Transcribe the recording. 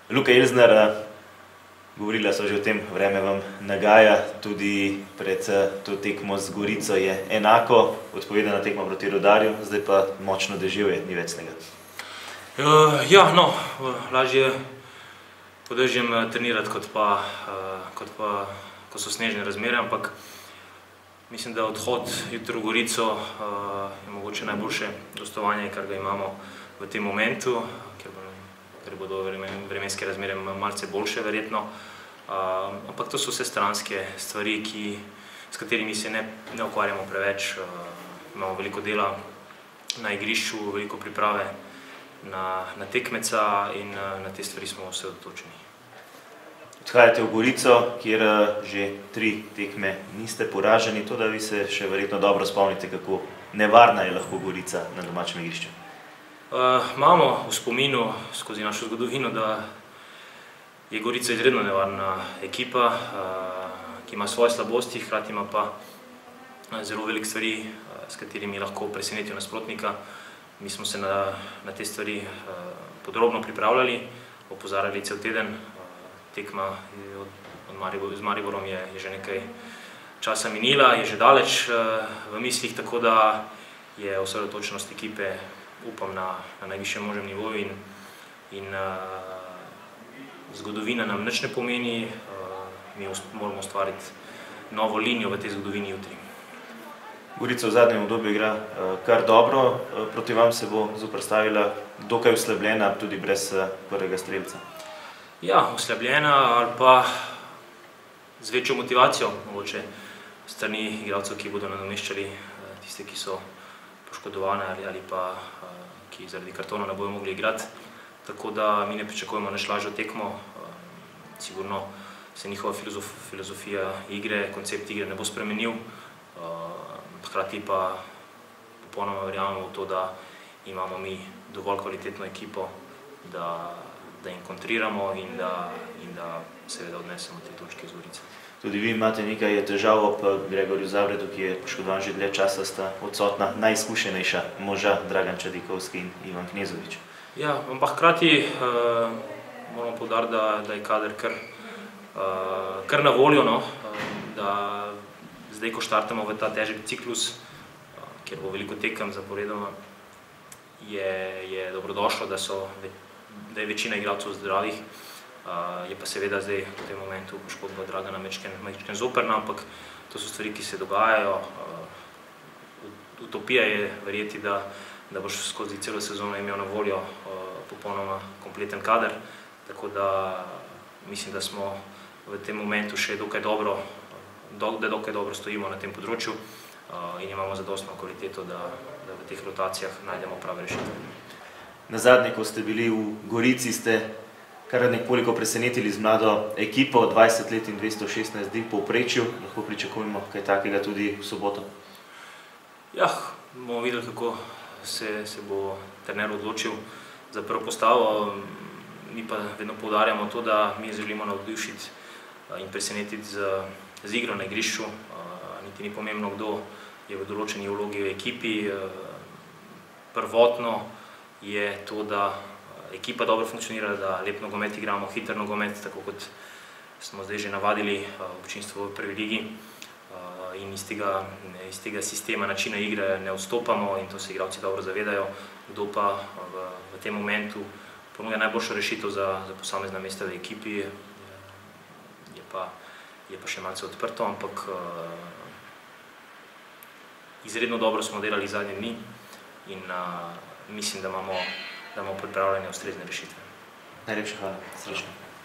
Luka Elsner, govorila so že o tem, vreme vam nagaja, tudi pred to tekmo z Gorico je enako, odpovedana tekma proti Rudarju, zdaj pa močno deževje, ni več snega. Ja, no, lažje pod dežjem trenirati, kot pa ko so snežne razmere, ampak mislim, da odhod jutri v Gorico je mogoče najboljše gostovanje, kar ga imamo v tem momentu, ker bodo vremenske razmere malce boljše verjetno. Ampak to so vse stranske stvari, s katerimi se ne ukvarjamo preveč. Imamo veliko dela na igrišču, veliko priprave na tekmeca in na te stvari smo osredotočeni. Odhajate v Gorico, kjer že 3 tekme niste poraženi, to da vi se še verjetno dobro spomnite, kako nevarna je lahko Gorica na domačem igrišču. Imamo v spominu skozi našo zgodovino, da je Gorica izredno nevarna ekipa, ki ima svoje slabosti, hkrati ima pa zelo veliko stvari, s katerimi lahko presenetijo nasprotnika. Mi smo se na te stvari podrobno pripravljali, opozarjali cel teden. Tekma z Mariborom je že nekaj časa minila, je že daleč v mislih, tako da je osredotočenost ekipe, upam, na najvišjem možnem nivoju in zgodovina nam nič ne pomeni, mi moramo ustvariti novo linijo v tej zgodovini jutri. Gorica v zadnjem obdobju igra kar dobro, proti vam se bo zoperstavila dokaj oslabljena, tudi brez prvega strelca. Ja, oslabljena ali pa z večjo motivacijo, mogoče strani igralcev, ki bodo nadomeščali tiste, ki so poškodovane ali pa ki zaradi kartona ne bodo mogli igrati. Tako da mi ne pričakujemo nič lažjo tekmo. Sigurno se njihova filozofija igre, koncept igre ne bo spremenil. Hkrati pa popolnoma verjamemo v to, da imamo mi dovolj kvalitetno ekipo, da jim kontriramo in da seveda odnesemo 3 točke iz Gorice. Tudi vi imate nekaj težav ob Gregorju Zabredu, ki je poškodovan že dlje časa, sta odsotna najizkušenejša moža, Dragan Čadikovski in Ivan Knezović. Ja, ampak hkrati moramo poudariti, da je kader kar na voljo, da zdaj, ko štartamo v ta težek ciklus, kjer bo veliko tekem zaporedoma, je dobrodošlo, da je večina igralcev zdravih. Je pa seveda zdaj v tem momentu poškodba Dragana majčkeno zoprna, ampak to so stvari, ki se dogajajo. Utopija je verjeti, da boš skozi celo sezono imel na voljo popolnoma kompleten kader, tako da mislim, da smo v tem momentu še dokaj dobro stojimo na tem področju in imamo zadostno kvaliteto, da v teh rotacijah najdemo prave rešitve. Nazadnje, ko ste bili v Gorici, ste kar nekoliko presenetili z mlado ekipo, 20 let in 216 dni v povprečju. Lahko pričakujemo kaj takega tudi v soboto? Ja, bomo videli, kako se bo trener odločil za prvo postavo. Mi pa vedno poudarjamo to, da mi želimo navdušiti in presenetiti z igro na igrišču. Niti ni pomembno, kdo je v določeni vlogi v ekipi. Prvotno je to, da ekipa dobro funkcionira, da lep nogomet igramo, hiter nogomet, tako kot smo zdaj že navadili občinstvo v prvi ligi. In iz tega sistema, načina igre ne odstopamo in to se igralci dobro zavedajo. Kdo pa v tem momentu ponuja najboljšo rešitev za posamezna mesta v ekipi, je pa še malce odprto, ampak izredno dobro smo delali zadnje dni in mislim, da imamo pripravljene ustrezne rešitve. Najlepša hvala, srečno.